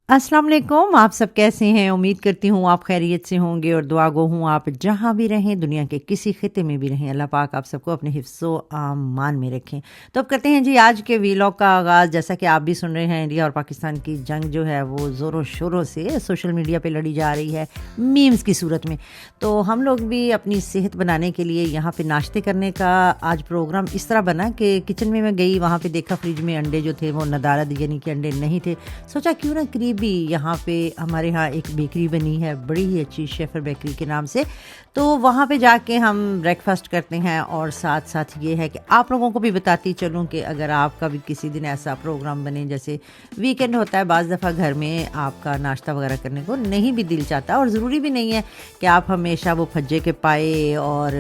अस्सलाम वालेकुम। आप सब कैसे हैं? उम्मीद करती हूँ आप खैरियत से होंगे और दुआ गो हूँ आप जहाँ भी रहें, दुनिया के किसी खिते में भी रहें, अल्लाह पाक आप सबको अपने हिफ्ज़ो अमान में रखें। तो अब करते हैं जी आज के वीलॉग का आगाज़। जैसा कि आप भी सुन रहे हैं, इंडिया और पाकिस्तान की जंग जो है वो ज़ोरों शोरों से सोशल मीडिया पे लड़ी जा रही है मीम्स की सूरत में। तो हम लोग भी अपनी सेहत बनाने के लिए यहाँ पे नाश्ते करने का आज प्रोग्राम इस तरह बना कि किचन में मैं गई, वहाँ पे देखा फ्रिज में अंडे जो थे वो नदारद यानी कि अंडे नहीं थे। सोचा क्यों ना करीबी यहाँ पे हमारे यहाँ एक बेकरी बनी है बड़ी ही अच्छी, शेफर बेकरी के नाम से, तो वहाँ पे जाके हम ब्रेकफास्ट करते हैं। और साथ साथ ये है कि आप लोगों को भी बताती चलूँ कि अगर आपका भी किसी दिन ऐसा प्रोग्राम बने, जैसे वीकेंड होता है, बाज़ दफ़ा घर में आपका नाश्ता वगैरह करने को नहीं भी दिल चाहता, और ज़रूरी भी नहीं है कि आप हमेशा वो भज्जे के पाए और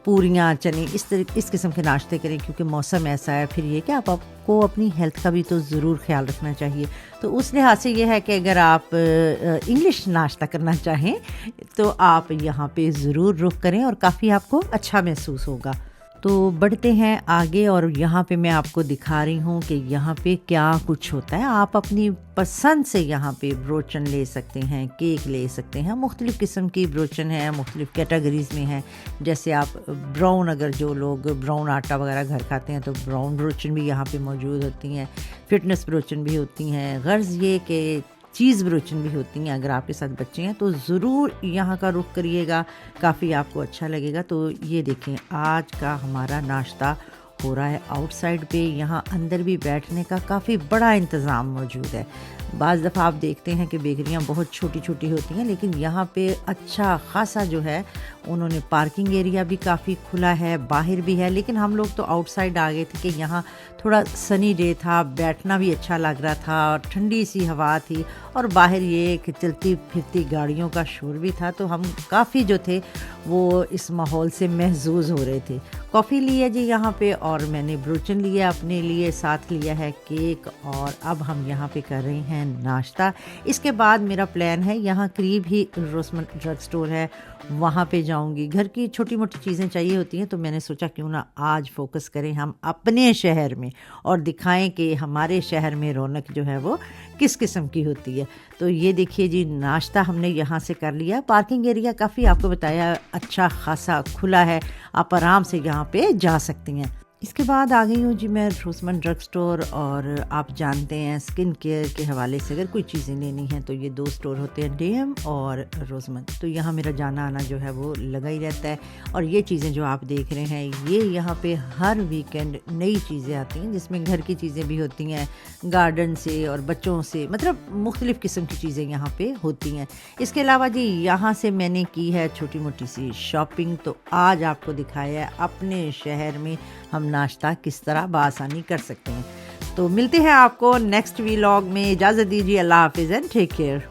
पूरियाँ चने इस किस्म के नाश्ते करें, क्योंकि मौसम ऐसा है। फिर ये कि आपको अपनी हेल्थ का भी तो ज़रूर ख्याल रखना चाहिए। तो उस लिहाज से ये है कि अगर आप इंग्लिश नाश्ता करना चाहें तो आप यहाँ पे ज़रूर रुख करें और काफ़ी आपको अच्छा महसूस होगा। तो बढ़ते हैं आगे और यहाँ पे मैं आपको दिखा रही हूँ कि यहाँ पे क्या कुछ होता है। आप अपनी पसंद से यहाँ पे ब्रोचन ले सकते हैं, केक ले सकते हैं, मुख्तलिफ़ किस्म की ब्रोचन है, मुख्तलिफ़ कैटेगरीज़ में है। जैसे आप ब्राउन, अगर जो लोग ब्राउन आटा वगैरह घर खाते हैं तो ब्राउन ब्रोचन भी यहाँ पे मौजूद होती हैं, फिटनेस ब्रोचन भी होती हैं, गर्ज़ ये कि चीज़ ब्रोचन भी होती हैं। अगर आपके साथ बच्चे हैं तो ज़रूर यहाँ का रुख करिएगा, काफ़ी आपको अच्छा लगेगा। तो ये देखें, आज का हमारा नाश्ता हो रहा है आउटसाइड पे, यहाँ अंदर भी बैठने का काफ़ी बड़ा इंतज़ाम मौजूद है। बाज़ दफ़ा आप देखते हैं कि बेकरियाँ बहुत छोटी छोटी होती हैं, लेकिन यहाँ पे अच्छा ख़ासा जो है उन्होंने पार्किंग एरिया भी काफ़ी खुला है, बाहर भी है। लेकिन हम लोग तो आउटसाइड आ गए थे कि यहाँ थोड़ा सनी डे था, बैठना भी अच्छा लग रहा था, ठंडी सी हवा थी और बाहर ये कि चलती फिरती गाड़ियों का शोर भी था। तो हम काफ़ी जो थे वो इस माहौल से महजूज़ हो रहे थे। कॉफ़ी लिया जी यहाँ पे, और मैंने ब्रोचन लिया अपने लिए, साथ लिया है केक, और अब हम यहाँ पे कर रहे हैं नाश्ता। इसके बाद मेरा प्लान है, यहाँ करीब ही रोसमन ड्रग स्टोर है, वहाँ पे जाऊँगी। घर की छोटी मोटी चीज़ें चाहिए होती हैं, तो मैंने सोचा क्यों ना आज फोकस करें हम अपने शहर में और दिखाएं कि हमारे शहर में रौनक जो है वो किस किस्म की होती है। तो ये देखिए जी, नाश्ता हमने यहाँ से कर लिया। पार्किंग एरिया काफ़ी आपको बताया अच्छा खासा खुला है, आप आराम से यहाँ पे जा सकती हैं। इसके बाद आ गई हूँ जी मैं रोसमन ड्रग स्टोर, और आप जानते हैं स्किन केयर के हवाले से अगर कोई चीज़ें लेनी हैं तो ये दो स्टोर होते हैं, डीएम और रोसमन। तो यहाँ मेरा जाना आना जो है वो लगा ही रहता है। और ये चीज़ें जो आप देख रहे हैं, ये यहाँ पे हर वीकेंड नई चीज़ें आती हैं, जिसमें घर की चीज़ें भी होती हैं, गार्डन से और बच्चों से, मतलब मुख्तलिफ़ किस्म की चीज़ें यहाँ पे होती हैं। इसके अलावा जी यहाँ से मैंने की है छोटी मोटी सी शॉपिंग। तो आज आपको दिखाया है अपने शहर में हम नाश्ता किस तरह बआसानी कर सकते हैं। तो मिलते हैं आपको नेक्स्ट वीलॉग में। इजाज़त दीजिए, अल्लाह हाफिज़ एंड टेक केयर।